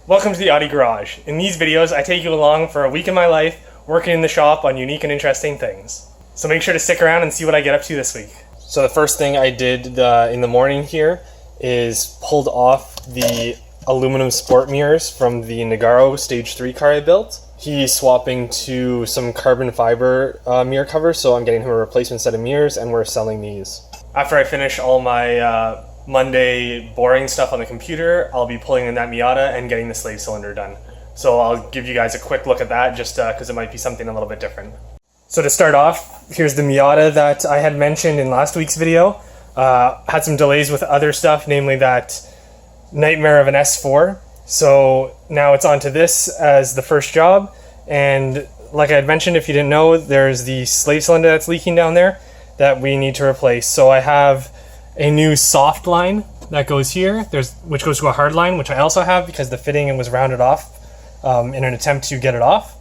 Welcome to the Audi Garage. In these videos, I take you along for a week in my life, working in the shop on unique and interesting things. So make sure to stick around and see what I get up to this week. So the first thing I did in the morning here is pulled off the aluminum sport mirrors from the Nagaro Stage 3 car I built. He's swapping to some carbon fiber mirror covers, so I'm getting him a replacement set of mirrors and we're selling these. After I finish all my Monday boring stuff on the computer, I'll be pulling in that Miata and getting the slave cylinder done. So I'll give you guys a quick look at that just because it might be something a little bit different. So to start off, here's the Miata that I had mentioned in last week's video. Had some delays with other stuff, namely that nightmare of an S4. So now it's onto this as the first job. And like I had mentioned, if you didn't know, there's the slave cylinder that's leaking down there that we need to replace. So I have a new soft line that goes here, which goes to a hard line, which I also have because the fitting was rounded off in an attempt to get it off.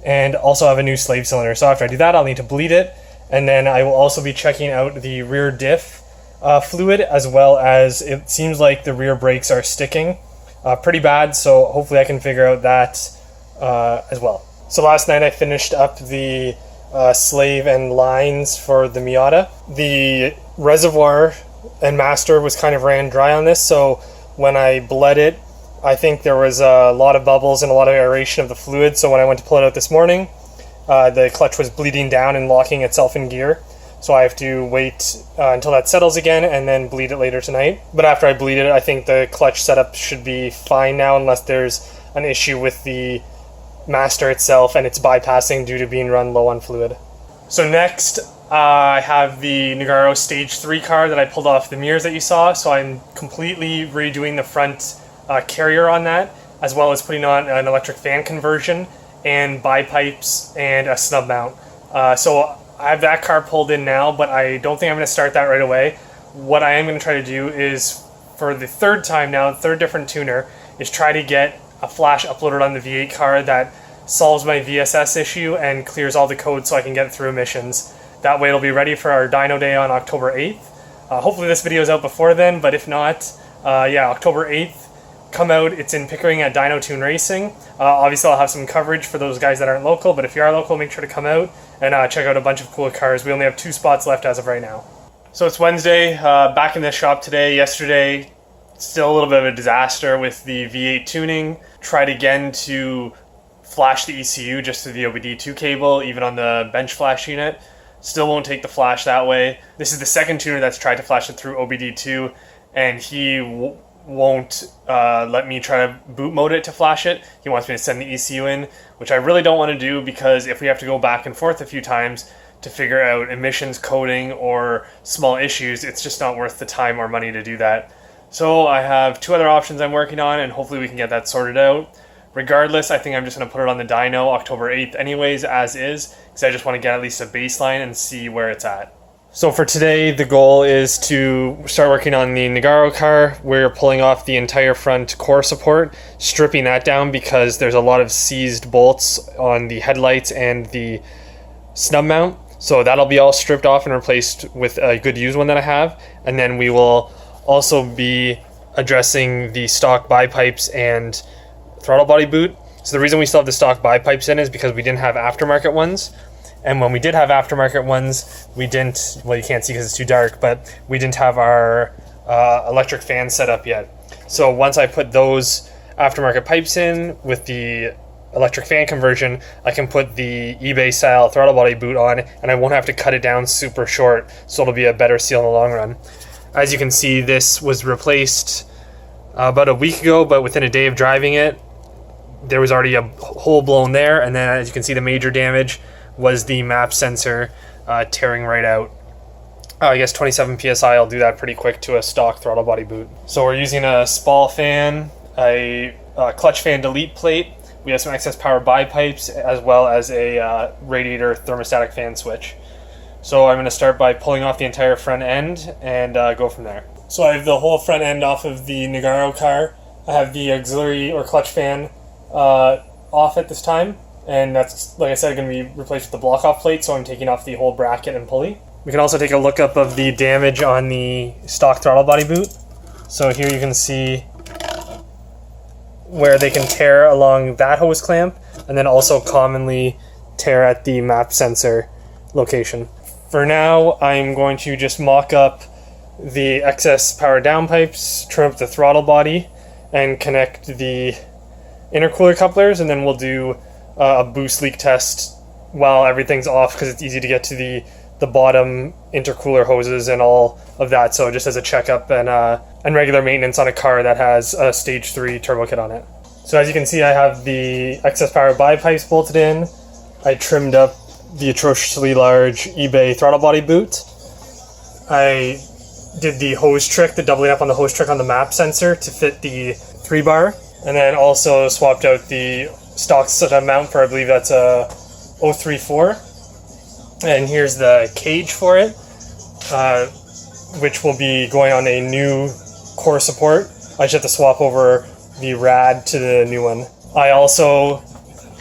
And also have a new slave cylinder. So after I do that, I'll need to bleed it. And then I will also be checking out the rear diff fluid, as well as it seems like the rear brakes are sticking pretty bad. So hopefully I can figure out that as well. So last night I finished up the slave and lines for the Miata. The reservoir and master was kind of ran dry on this, so when I bled it, I think there was a lot of bubbles and a lot of aeration of the fluid. So when I went to pull it out this morning, the clutch was bleeding down and locking itself in gear. So I have to wait until that settles again and then bleed it later tonight. But after I bleed it, I think the clutch setup should be fine now, unless there's an issue with the master itself and it's bypassing due to being run low on fluid. So next, I have the Nagaro Stage 3 car that I pulled off the mirrors that you saw. So I'm completely redoing the front carrier on that, as well as putting on an electric fan conversion and bipipes and a snub mount. So I have that car pulled in now, but I don't think I'm going to start that right away. What I am going to try to do is, for the third time now, the third different tuner, is try to get a flash uploaded on the V8 car that solves my VSS issue and clears all the code so I can get it through emissions. That way it'll be ready for our dyno day on October 8th. Hopefully this video is out before then, but if not, October 8th, come out. It's in Pickering at Dyno Tune Racing. Obviously I'll have some coverage for those guys that aren't local, but if you are local, make sure to come out and check out a bunch of cool cars. We only have 2 spots left as of right now. So it's Wednesday, back in the shop today. Yesterday, still a little bit of a disaster with the V8 tuning. Tried again to flash the ECU just through the OBD2 cable, even on the bench flash unit. Still won't take the flash that way. This is the second tuner that's tried to flash it through OBD2, and he won't let me try to boot mode it to flash it. He wants me to send the ECU in, which I really don't want to do, because if we have to go back and forth a few times to figure out emissions coding or small issues, it's just not worth the time or money to do that. So I have 2 other options I'm working on, and hopefully we can get that sorted out. Regardless, I think I'm just going to put it on the dyno October 8th anyways, as is, because I just want to get at least a baseline and see where it's at. So for today, the goal is to start working on the Nagaro car. We're pulling off the entire front core support, stripping that down because there's a lot of seized bolts on the headlights and the snub mount. So that'll be all stripped off and replaced with a good used one that I have. And then we will also be addressing the stock bipipes and throttle body boot. So the reason we still have the stock bipipes in is because we didn't have aftermarket ones. And when we did have aftermarket ones, we didn't, well, you can't see because it's too dark, but we didn't have our electric fan set up yet. So once I put those aftermarket pipes in with the electric fan conversion, I can put the eBay style throttle body boot on, and I won't have to cut it down super short, so it'll be a better seal in the long run. As you can see, this was replaced about a week ago, but within a day of driving it, there was already a hole blown there, and then as you can see, the major damage was the map sensor tearing right out. I guess 27 PSI will do that pretty quick to a stock throttle body boot. So we're using a spall fan, a clutch fan delete plate. We have some excess power bipipes, as well as a radiator thermostatic fan switch. So I'm going to start by pulling off the entire front end and go from there. So I have the whole front end off of the Nagaro car. I have the auxiliary or clutch fan off at this time, and that's, like I said, going to be replaced with the block-off plate, so I'm taking off the whole bracket and pulley. We can also take a look up of the damage on the stock throttle body boot. So here you can see where they can tear along that hose clamp, and then also commonly tear at the map sensor location. For now, I'm going to just mock up the excess power downpipes, trim up the throttle body, and connect the intercooler couplers, and then we'll do a boost leak test while everything's off, because it's easy to get to the bottom intercooler hoses and all of that. So just as a checkup and regular maintenance on a car that has a stage 3 turbo kit on it. So as you can see, I have the excess power bipipes bolted in. I trimmed up the atrociously large eBay throttle body boot. I did the hose trick, the doubling up on the hose trick on the map sensor to fit the 3-bar, and then also swapped out the stock mount for, I believe that's a 034. And here's the cage for it, which will be going on a new core support. I just have to swap over the rad to the new one. I also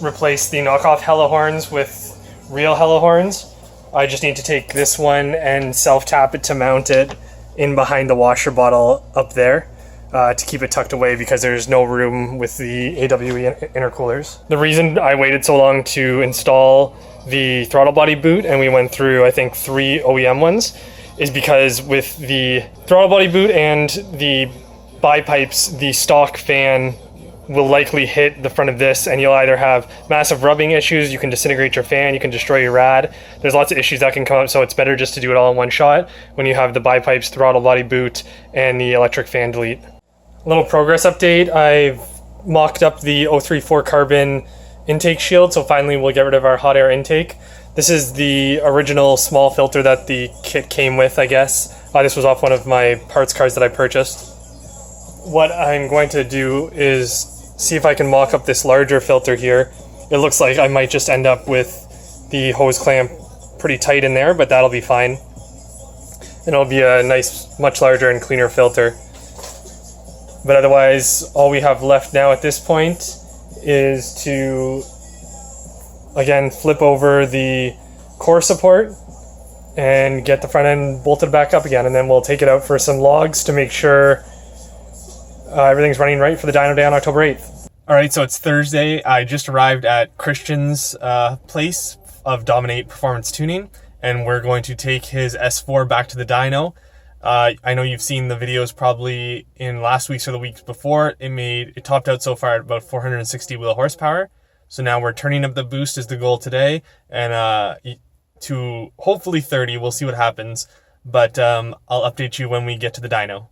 replaced the knockoff hella horns with real hella horns. I just need to take this one and self-tap it to mount it in behind the washer bottle up there to keep it tucked away, because there's no room with the AWE intercoolers. The reason I waited so long to install the throttle body boot, and we went through I think 3 OEM ones, is because with the throttle body boot and the bipipes, the stock fan will likely hit the front of this, and you'll either have massive rubbing issues, you can disintegrate your fan, you can destroy your rad. There's lots of issues that can come up, so it's better just to do it all in one shot when you have the bipipes, throttle body boot, and the electric fan delete. A little progress update. I've mocked up the 034 carbon intake shield, so finally we'll get rid of our hot air intake. This is the original small filter that the kit came with, I guess. This was off one of my parts cards that I purchased. What I'm going to do is see if I can mock up this larger filter here. It looks like I might just end up with the hose clamp pretty tight in there, but that'll be fine. And it'll be a nice, much larger and cleaner filter. But otherwise, all we have left now at this point is to, again, flip over the core support and get the front end bolted back up again. And then we'll take it out for some logs to make sure everything's running right for the dyno day on October 8th. All right, so it's Thursday. I just arrived at Christian's place of Dominate Performance Tuning, and we're going to take his S4 back to the dyno. I know you've seen the videos probably in last week's or the weeks before. It topped out so far at about 460 wheel horsepower. So now we're turning up the boost is the goal today, and to hopefully 30. We'll see what happens, but I'll update you when we get to the dyno.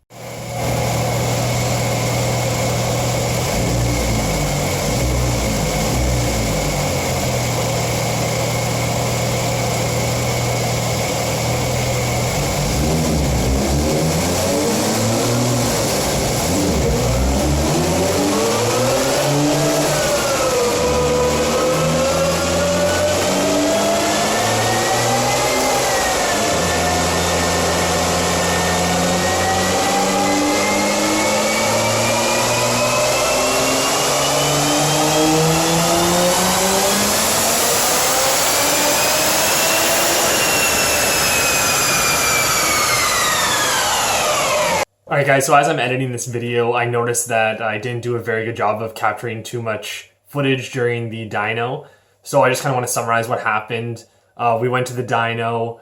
Alright guys, so as I'm editing this video, I noticed that I didn't do a very good job of capturing too much footage during the dyno. So I just kind of want to summarize what happened. We went to the dyno,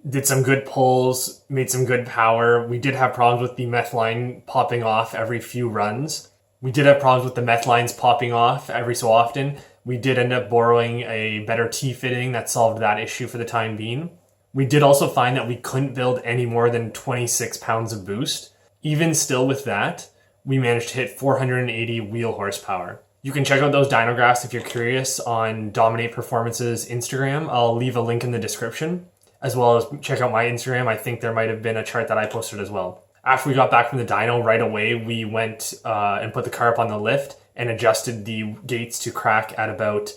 did some good pulls, made some good power. We did have problems with the meth line popping off every few runs. We did have problems with the meth lines popping off every so often. We did end up borrowing a better T-fitting that solved that issue for the time being. We did also find that we couldn't build any more than 26 pounds of boost. Even still with that, we managed to hit 480 wheel horsepower. You can check out those dyno graphs if you're curious on Dominate Performance's Instagram. I'll leave a link in the description, as well as check out my Instagram. I think there might have been a chart that I posted as well. After we got back from the dyno, right away we went and put the car up on the lift and adjusted the gates to crack at about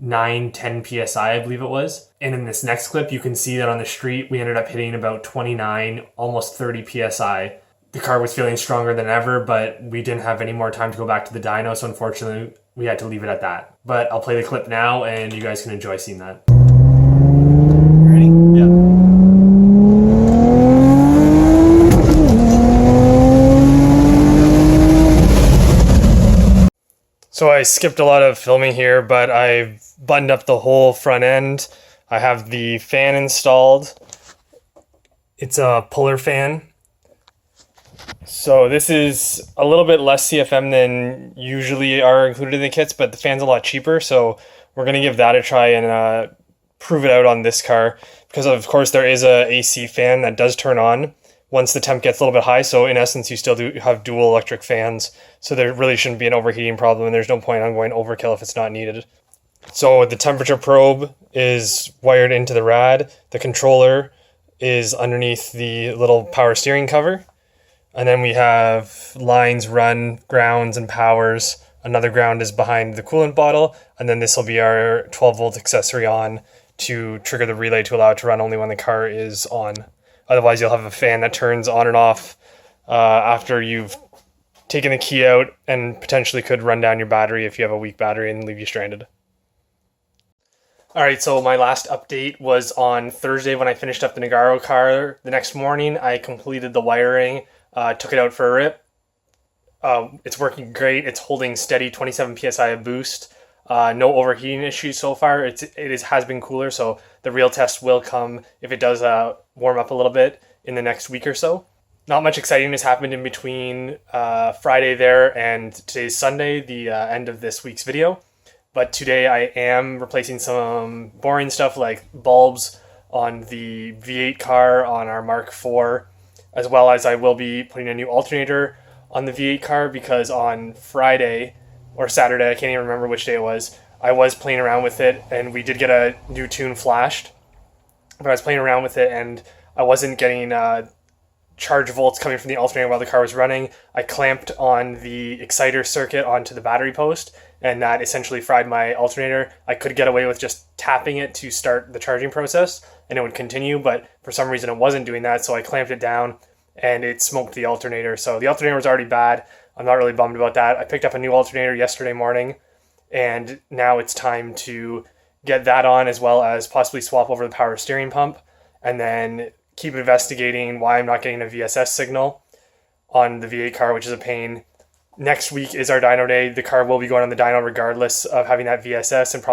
9-10 psi, I believe it was. And in this next clip, you can see that on the street we ended up hitting about 29, almost 30 psi. The car was feeling stronger than ever, but we didn't have any more time to go back to the dyno, so unfortunately we had to leave it at that. But I'll play the clip now and you guys can enjoy seeing that. Ready? Yeah. So I skipped a lot of filming here, but I've buttoned up the whole front end. I have the fan installed. It's a puller fan. So this is a little bit less CFM than usually are included in the kits, but the fan's a lot cheaper, so we're going to give that a try and prove it out on this car, because of course there is a AC fan that does turn on once the temp gets a little bit high, so in essence you still do have dual electric fans, so there really shouldn't be an overheating problem, and there's no point on going overkill if it's not needed. So the temperature probe is wired into the rad, the controller is underneath the little power steering cover, and then we have lines run, grounds, and powers. Another ground is behind the coolant bottle, and then this will be our 12-volt accessory on to trigger the relay to allow it to run only when the car is on. Otherwise, you'll have a fan that turns on and off after you've taken the key out and potentially could run down your battery if you have a weak battery and leave you stranded. Alright, so my last update was on Thursday when I finished up the Nagaro car. The next morning, I completed the wiring, took it out for a rip. It's working great. It's holding steady 27 psi of boost. No overheating issues so far. Has been cooler, so the real test will come if it does warm up a little bit in the next week or so. Not much exciting has happened in between Friday there and today's Sunday, the end of this week's video. But today I am replacing some boring stuff like bulbs on the V8 car on our Mark IV, as well as I will be putting a new alternator on the V8 car, because on Friday or Saturday, I can't even remember which day it was, I was playing around with it and we did get a new tune flashed, but I was playing around with it and I wasn't getting charge volts coming from the alternator while the car was running. I clamped on the exciter circuit onto the battery post, and that essentially fried my alternator. I could get away with just tapping it to start the charging process and it would continue, but for some reason it wasn't doing that, so I clamped it down and it smoked the alternator. So the alternator was already bad. I'm not really bummed about that. I picked up a new alternator yesterday morning, and now it's time to get that on, as well as possibly swap over the power steering pump, and then keep investigating why I'm not getting a VSS signal on the V8 car, which is a pain. Next week is our dyno day. The car will be going on the dyno regardless of having that VSS and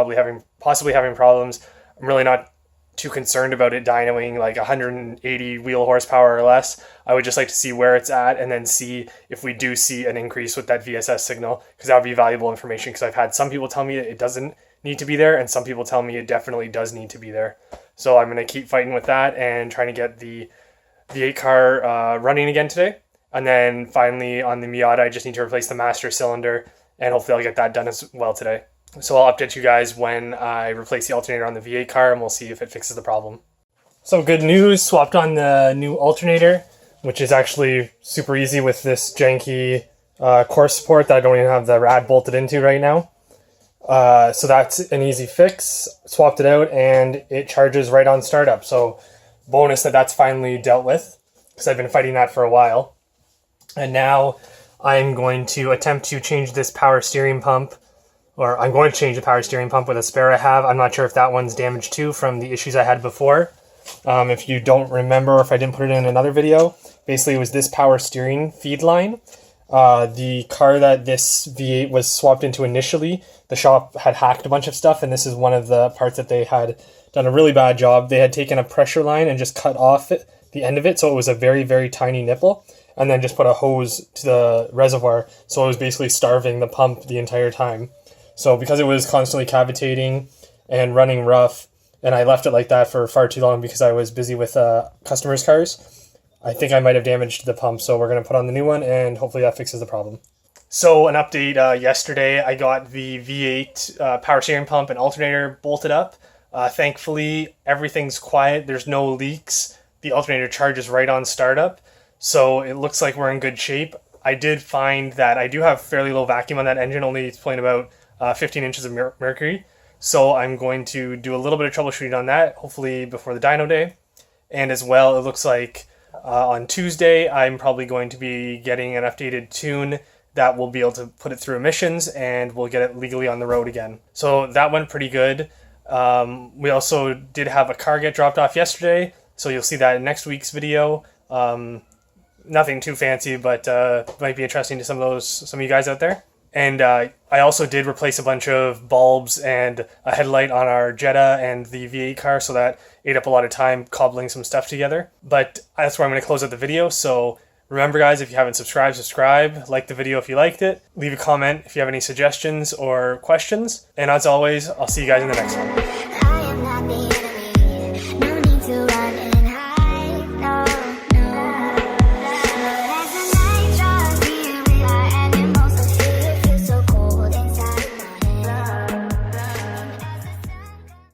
possibly having problems. I'm really not too concerned about it dynoing like 180 wheel horsepower or less. I would just like to see where it's at and then see if we do see an increase with that VSS signal, because that would be valuable information, because I've had some people tell me it doesn't need to be there and some people tell me it definitely does need to be there. So I'm going to keep fighting with that and trying to get the V8 car running again today. And then finally on the Miata, I just need to replace the master cylinder, and hopefully I'll get that done as well today. So I'll update you guys when I replace the alternator on the V8 car, and we'll see if it fixes the problem. So good news, swapped on the new alternator, which is actually super easy with this janky core support that I don't even have the rad bolted into right now. So that's an easy fix. Swapped it out and it charges right on startup. So bonus that that's finally dealt with, because I've been fighting that for a while. And now I'm going to attempt to change this power steering pump, or I'm going to change the power steering pump with a spare I have. I'm not sure if that one's damaged too from the issues I had before. If you don't remember, or if I didn't put it in another video, basically it was this power steering feed line. The car that this V8 was swapped into initially, the shop had hacked a bunch of stuff, and this is one of the parts that they had done a really bad job. They had taken a pressure line and just cut off the end of it, so it was a very, very tiny nipple, and then just put a hose to the reservoir, so it was basically starving the pump the entire time. So because it was constantly cavitating and running rough, and I left it like that for far too long because I was busy with customers' cars, I think I might have damaged the pump, so we're going to put on the new one, and hopefully that fixes the problem. So an update, yesterday I got the V8 power steering pump and alternator bolted up. Thankfully, everything's quiet, there's no leaks, the alternator charges right on startup, so it looks like we're in good shape. I did find that I do have fairly low vacuum on that engine, only it's pulling about 15 inches of mercury, so I'm going to do a little bit of troubleshooting on that, hopefully before the dyno day. And as well, it looks like on Tuesday I'm probably going to be getting an updated tune that will be able to put it through emissions, and we'll get it legally on the road again. So that went pretty good. We also did have a car get dropped off yesterday, so you'll see that in next week's video. Nothing too fancy, but might be interesting to some of you guys out there. And I also did replace a bunch of bulbs and a headlight on our Jetta and the V8 car, so that ate up a lot of time cobbling some stuff together. But that's where I'm going to close out the video. So remember, guys, if you haven't subscribed, subscribe. Like the video if you liked it. Leave a comment if you have any suggestions or questions. And as always, I'll see you guys in the next one.